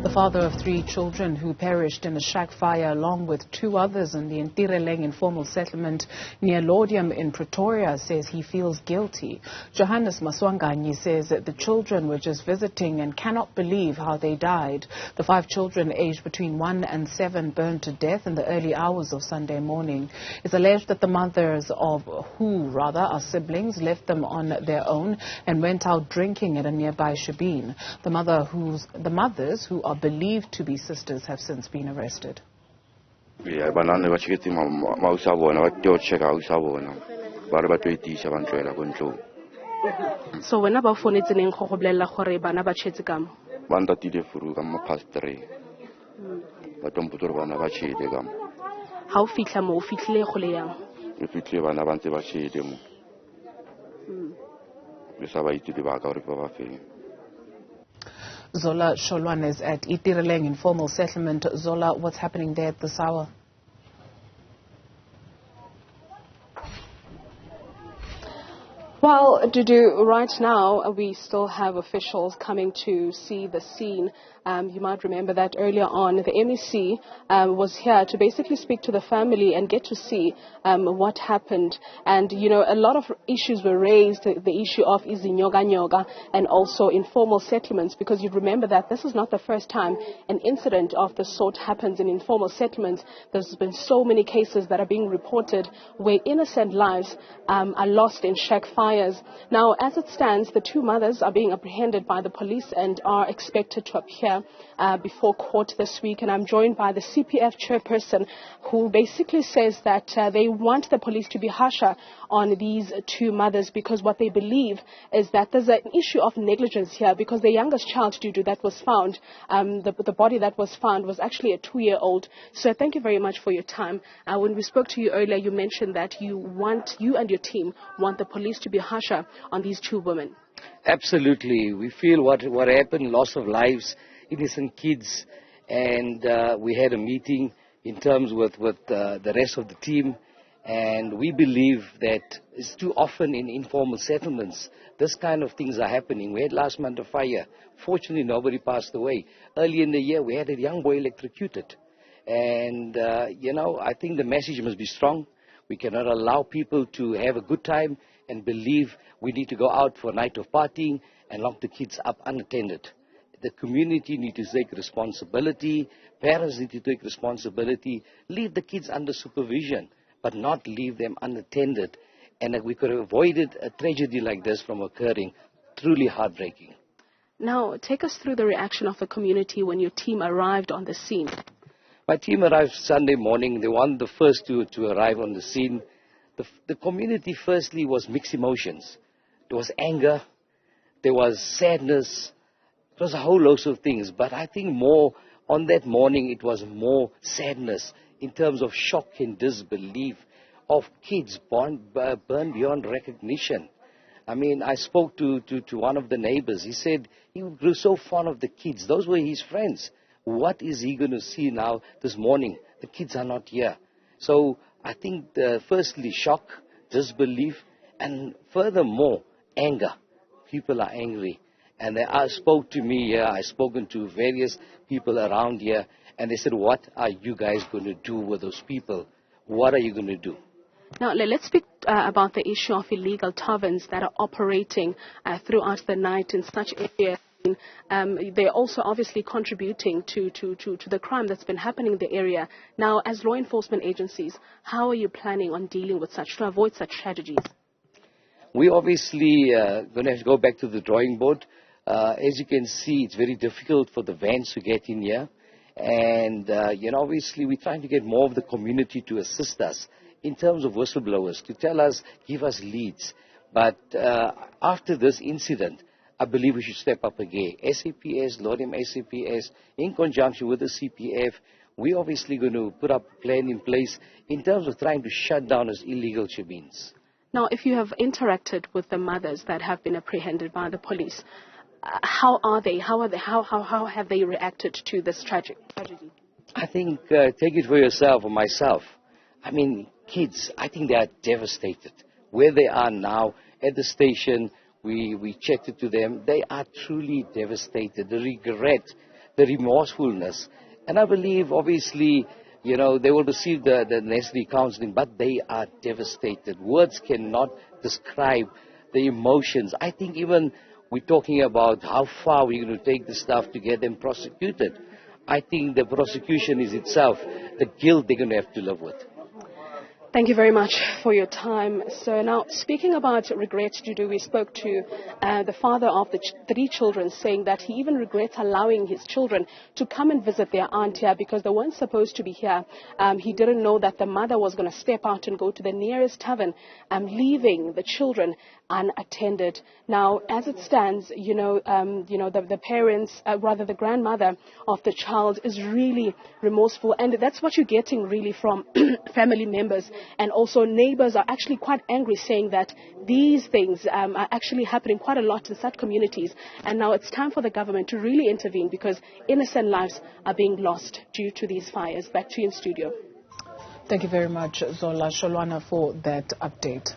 The father of 3 children who perished in a shack fire along with 2 others in the Itireleng informal settlement near Laudium in Pretoria says he feels guilty. Johannes Maswanganyi says that the children were just visiting and cannot believe how they died. The 5 children aged between 1 and 7 burned to death in the early hours of Sunday morning. It's alleged that the mothers of who are siblings left them on their own and went out drinking at a nearby shebeen. The mothers who are believed to be sisters have since been arrested. So when about phone it's in Koblella Horebana Bachetigam? Banda Tide Furugam past 3. But don't put one of a shadegam. How fitlamo fitle Holeang? If you live an avance of a shadem. The Savai to the Vaga of Zola Sholwana is at Itireleng informal settlement. Zola, what's happening there at this hour? Well, Dudu, right now we still have officials coming to see the scene. You might remember that earlier on the MEC was here to basically speak to the family and get to see what happened. And, you know, a lot of issues were raised, the issue of izinyoga and also informal settlements, because you remember that this is not the first time an incident of the sort happens in informal settlements. There's been so many cases that are being reported where innocent lives are lost in shack fires. Now, as it stands, the 2 mothers are being apprehended by the police and are expected to appear before court this week. And I'm joined by the CPF chairperson, who basically says that they want the police to be harsher on these 2 mothers, because what they believe is that there's an issue of negligence here, because the youngest child, Dudu, that was found, the body that was found was actually a 2-year-old. So thank you very much for your time. When we spoke to you earlier, you mentioned that you and your team want the police to be harsher on these 2 women. Absolutely. We feel what happened, loss of lives, innocent kids, and we had a meeting in terms with the rest of the team, and we believe that it's too often in informal settlements this kind of things are happening. We had last month a fire. Fortunately, nobody passed away. Early in the year, we had a young boy electrocuted. And, you know, I think the message must be strong. We cannot allow people to have a good time and believe we need to go out for a night of partying and lock the kids up unattended. The community needs to take responsibility. Parents need to take responsibility. Leave the kids under supervision, but not leave them unattended. And we could have avoided a tragedy like this from occurring. Truly heartbreaking. Now, take us through the reaction of the community when your team arrived on the scene. My team arrived Sunday morning. They were the first to arrive on the scene. The community firstly was mixed emotions. There was anger. There was sadness. It was a whole host of things. But I think more on that morning it was more sadness in terms of shock and disbelief of kids burned beyond recognition. I mean, I spoke to one of the neighbors. He said he grew so fond of the kids. Those were his friends. What is he going to see now this morning? The kids are not here. So I think firstly shock, disbelief, and furthermore anger. People are angry. And they spoke to me here. I've spoken to various people around here. And they said, what are you guys going to do with those people? What are you going to do? Now, let's speak about the issue of illegal taverns that are operating throughout the night in such areas. They're also obviously contributing to the crime that's been happening in the area. Now, as law enforcement agencies, how are you planning on dealing with such, to avoid such tragedies? We obviously going to have to go back to the drawing board. As you can see, it's very difficult for the vans to get in here. And, you know, obviously we're trying to get more of the community to assist us in terms of whistleblowers, to tell us, give us leads. But after this incident, I believe we should step up again. SAPS, Laudium SAPS, in conjunction with the CPF, we're obviously going to put up a plan in place in terms of trying to shut down those illegal shebeens. Now, if you have interacted with the mothers that have been apprehended by the police, how are they? How have they reacted to this tragedy? I think, take it for yourself or myself. I mean, kids, I think they are devastated. Where they are now at the station, we checked it to them. They are truly devastated. The regret the remorsefulness. And I believe, obviously, you know, they will receive the necessary counseling, but they are devastated. Words cannot describe the emotions. I think even we're talking about how far we're going to take this stuff to get them prosecuted. I think the prosecution is itself the guilt they're going to have to live with. Thank you very much for your time. So now, speaking about regret, Judu, we spoke to the father of the 3 children, saying that he even regrets allowing his children to come and visit their aunt here because they weren't supposed to be here. He didn't know that the mother was going to step out and go to the nearest tavern, leaving the children unattended. Now, as it stands, the parents, rather the grandmother of the child, is really remorseful, and that's what you're getting really from family members. And also neighbors are actually quite angry, saying that these things are actually happening quite a lot in such communities. And now it's time for the government to really intervene because innocent lives are being lost due to these fires. Back to you in studio. Thank you very much, Zola. Sholwana, for that update.